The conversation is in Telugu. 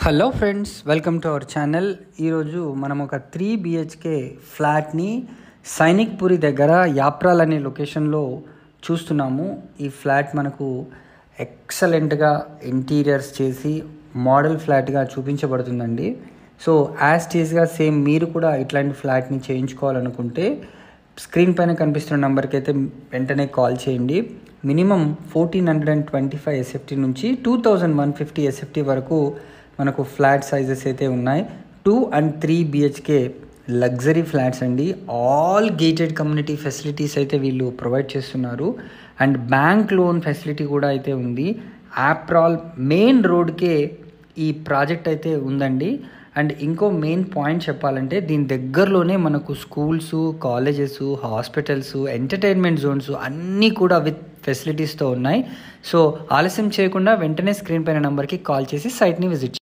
Hello friends, welcome to our channel. ఈరోజు మనం ఒక 3 BHK ఫ్లాట్ని సైనిక్పురి దగ్గర యాప్రాల్ అనే లొకేషన్లో చూస్తున్నాము. ఈ ఫ్లాట్ మనకు ఎక్సలెంట్గా ఇంటీరియర్స్ చేసి మోడల్ ఫ్లాట్గా చూపించబడుతుందండి. సో యాజ్ టీజ్గా సేమ్ మీరు కూడా ఇట్లాంటి ఫ్లాట్ని చేయించుకోవాలనుకుంటే స్క్రీన్ పైన కనిపిస్తున్న నెంబర్కి అయితే వెంటనే కాల్ చేయండి. మినిమం 1425 SFT నుంచి 2150 SFT వరకు మనకు ఫ్లాట్ సైజెస్ అయితే ఉన్నాయి. 2 and 3 BHK లగ్జరీ ఫ్లాట్స్ అండి. ఆల్ గేటెడ్ కమ్యూనిటీ ఫెసిలిటీస్ అయితే వీళ్ళు ప్రొవైడ్ చేస్తున్నారు. అండ్ బ్యాంక్ లోన్ ఫెసిలిటీ కూడా అయితే ఉంది. యాప్రాల్ మెయిన్ రోడ్కే ఈ ప్రాజెక్ట్ అయితే ఉందండి. అండ్ ఇంకో మెయిన్ పాయింట్ చెప్పాలంటే దీని దగ్గరలోనే మనకు schools, colleges, hospitals, entertainment Jones అన్నీ కూడా విత్ ఫెసిలిటీస్తో ఉన్నాయి. సో ఆలస్యం చేయకుండా వెంటనే స్క్రీన్ పైన నెంబర్కి కాల్ చేసి సైట్ని విజిట్